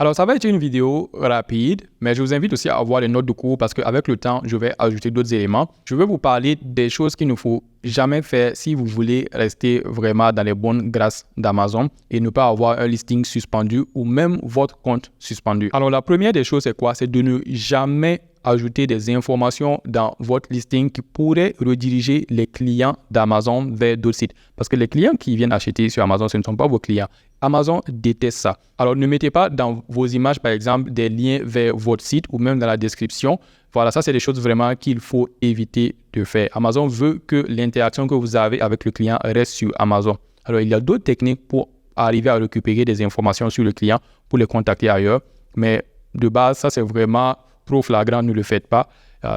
Alors, ça va être une vidéo rapide, mais je vous invite aussi à avoir les notes de cours parce qu'avec le temps, je vais ajouter d'autres éléments. Je vais vous parler des choses qu'il ne faut jamais faire si vous voulez rester vraiment dans les bonnes grâces d'Amazon et ne pas avoir un listing suspendu ou même votre compte suspendu. Alors, la première des choses, c'est quoi? C'est de ne jamais ajouter des informations dans votre listing qui pourraient rediriger les clients d'Amazon vers d'autres sites. Parce que les clients qui viennent acheter sur Amazon, ce ne sont pas vos clients. Amazon déteste ça. Alors, ne mettez pas dans vos images, par exemple, des liens vers votre site ou même dans la description. Voilà, ça, c'est des choses vraiment qu'il faut éviter de faire. Amazon veut que l'interaction que vous avez avec le client reste sur Amazon. Alors, il y a d'autres techniques pour arriver à récupérer des informations sur le client pour les contacter ailleurs. Mais de base, ça, c'est vraiment trop flagrant, ne le faites pas.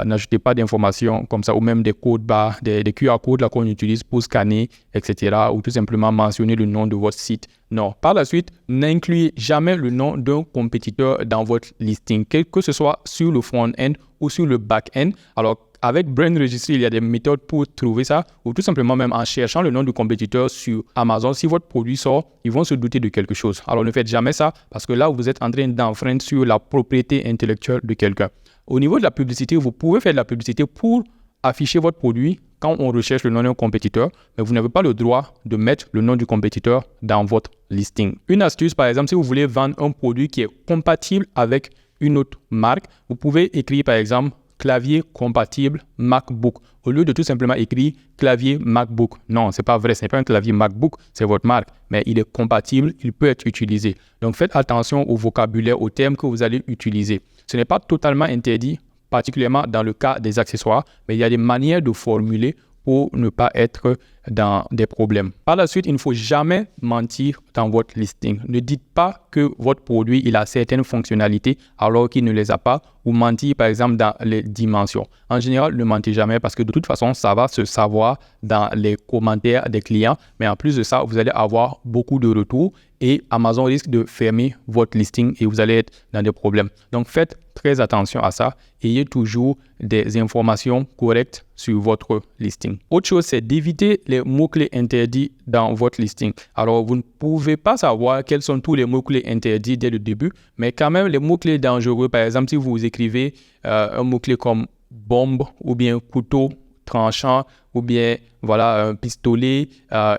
N'ajoutez pas d'informations comme ça ou même des codes barres, des QR codes là, qu'on utilise pour scanner, etc. ou tout simplement mentionner le nom de votre site. Non. Par la suite, n'incluez jamais le nom d'un compétiteur dans votre listing, que ce soit sur le front-end ou sur le back-end. Alors, avec Brand Registry, il y a des méthodes pour trouver ça ou tout simplement même en cherchant le nom du compétiteur sur Amazon. Si votre produit sort, ils vont se douter de quelque chose. Alors, ne faites jamais ça parce que là, vous êtes en train d'enfreindre sur la propriété intellectuelle de quelqu'un. Au niveau de la publicité, vous pouvez faire de la publicité pour afficher votre produit quand on recherche le nom d'un compétiteur, mais vous n'avez pas le droit de mettre le nom du compétiteur dans votre listing. Une astuce, par exemple, si vous voulez vendre un produit qui est compatible avec une autre marque, vous pouvez écrire, par exemple, clavier compatible MacBook, au lieu de tout simplement écrire clavier MacBook. Non, ce n'est pas vrai, ce n'est pas un clavier MacBook, c'est votre marque, mais il est compatible, il peut être utilisé. Donc, faites attention au vocabulaire, aux termes que vous allez utiliser. Ce n'est pas totalement interdit, particulièrement dans le cas des accessoires, mais il y a des manières de formuler pour ne pas être dans des problèmes. Par la suite, il ne faut jamais mentir dans votre listing. Ne dites pas que votre produit il a certaines fonctionnalités alors qu'il ne les a pas ou mentir par exemple dans les dimensions. En général, ne mentez jamais parce que de toute façon, ça va se savoir dans les commentaires des clients. Mais en plus de ça, vous allez avoir beaucoup de retours et Amazon risque de fermer votre listing et vous allez être dans des problèmes. Donc, faites très attention à ça. Ayez toujours des informations correctes sur votre listing. Autre chose, c'est d'éviter les mots-clés interdits dans votre listing. Alors, vous ne pouvez pas savoir quels sont tous les mots-clés interdits dès le début, mais quand même, les mots-clés dangereux, par exemple, si vous écrivez un mot-clé comme bombe ou bien couteau tranchant ou bien voilà, un pistolet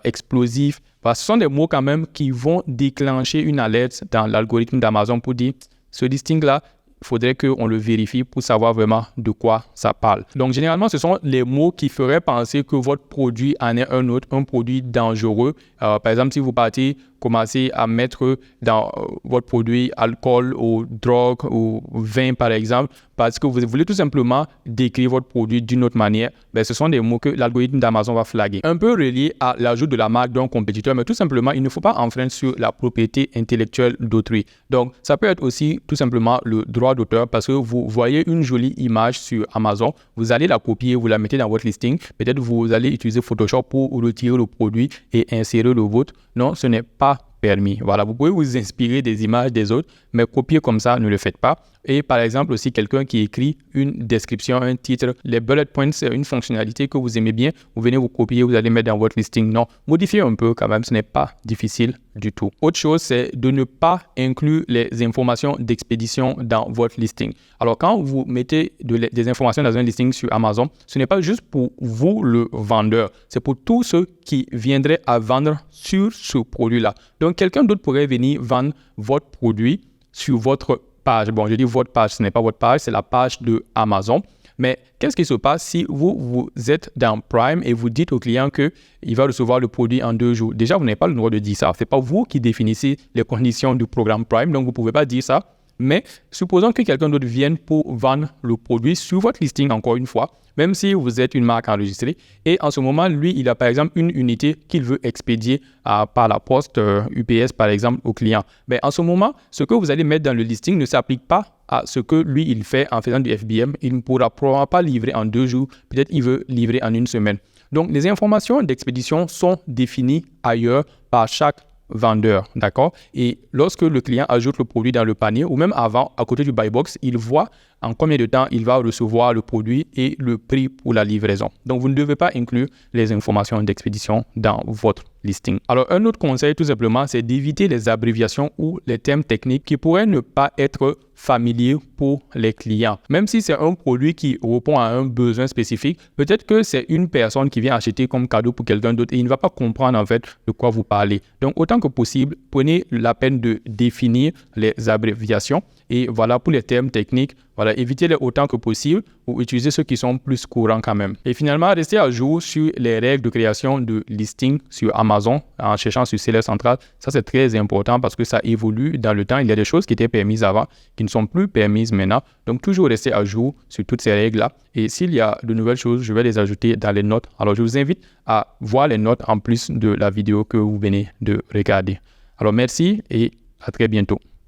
explosif, ce sont des mots quand même qui vont déclencher une alerte dans l'algorithme d'Amazon pour dire ce listing-là, il faudrait qu'on le vérifie pour savoir vraiment de quoi ça parle. Donc, généralement, ce sont les mots qui feraient penser que votre produit en est un autre, un produit dangereux. Par exemple, si vous partez commencer à mettre dans votre produit alcool ou drogue ou vin, par exemple, parce que vous voulez tout simplement décrire votre produit d'une autre manière, ce sont des mots que l'algorithme d'Amazon va flaguer. Un peu relié à l'ajout de la marque d'un compétiteur, mais tout simplement, il ne faut pas enfreindre sur la propriété intellectuelle d'autrui. Donc, ça peut être aussi tout simplement le droit d'auteur parce que vous voyez une jolie image sur Amazon, vous allez la copier, vous la mettez dans votre listing, peut-être vous allez utiliser Photoshop pour retirer le produit et insérer le vôtre. Non, ce n'est pas permis. Voilà, vous pouvez vous inspirer des images des autres, mais copier comme ça, ne le faites pas. Et par exemple aussi, quelqu'un qui écrit une description, un titre, les bullet points, c'est une fonctionnalité que vous aimez bien, vous venez vous copier, vous allez mettre dans votre listing. Non, modifiez un peu quand même, ce n'est pas difficile du tout. Autre chose, c'est de ne pas inclure les informations d'expédition dans votre listing. Alors, quand vous mettez des informations dans un listing sur Amazon, ce n'est pas juste pour vous, le vendeur, c'est pour tous ceux qui viendraient à vendre sur ce produit-là. Donc, quelqu'un d'autre pourrait venir vendre votre produit sur votre page. Bon, je dis votre page, ce n'est pas votre page, c'est la page de Amazon. Mais qu'est-ce qui se passe si vous êtes dans Prime et vous dites au client qu'il va recevoir le produit en 2 jours? Déjà, vous n'avez pas le droit de dire ça. Ce n'est pas vous qui définissez les conditions du programme Prime, donc vous ne pouvez pas dire ça. Mais supposons que quelqu'un d'autre vienne pour vendre le produit sur votre listing, encore une fois, même si vous êtes une marque enregistrée. Et en ce moment, lui, il a par exemple une unité qu'il veut expédier par la poste UPS, par exemple, au client. Mais en ce moment, ce que vous allez mettre dans le listing ne s'applique pas à ce que lui, il fait en faisant du FBM. Il ne pourra probablement pas livrer en 2 jours. Peut-être il veut livrer en 1 semaine. Donc, les informations d'expédition sont définies ailleurs par chaque vendeur, d'accord? Et lorsque le client ajoute le produit dans le panier ou même avant, à côté du buy box, il voit en combien de temps il va recevoir le produit et le prix pour la livraison. Donc, vous ne devez pas inclure les informations d'expédition dans votre listing. Alors, un autre conseil, tout simplement, c'est d'éviter les abréviations ou les termes techniques qui pourraient ne pas être familiers pour les clients. Même si c'est un produit qui répond à un besoin spécifique, peut-être que c'est une personne qui vient acheter comme cadeau pour quelqu'un d'autre et il ne va pas comprendre en fait de quoi vous parlez. Donc, autant que possible, prenez la peine de définir les abréviations et voilà, pour les termes techniques, voilà, évitez-les autant que possible ou utilisez ceux qui sont plus courants quand même. Et finalement, restez à jour sur les règles de création de listing sur Amazon en cherchant sur Seller Central. Ça, c'est très important parce que ça évolue dans le temps. Il y a des choses qui étaient permises avant qui ne sont plus permises maintenant. Donc, toujours rester à jour sur toutes ces règles-là. Et s'il y a de nouvelles choses, je vais les ajouter dans les notes. Alors, je vous invite à voir les notes en plus de la vidéo que vous venez de regarder. Alors, merci et à très bientôt.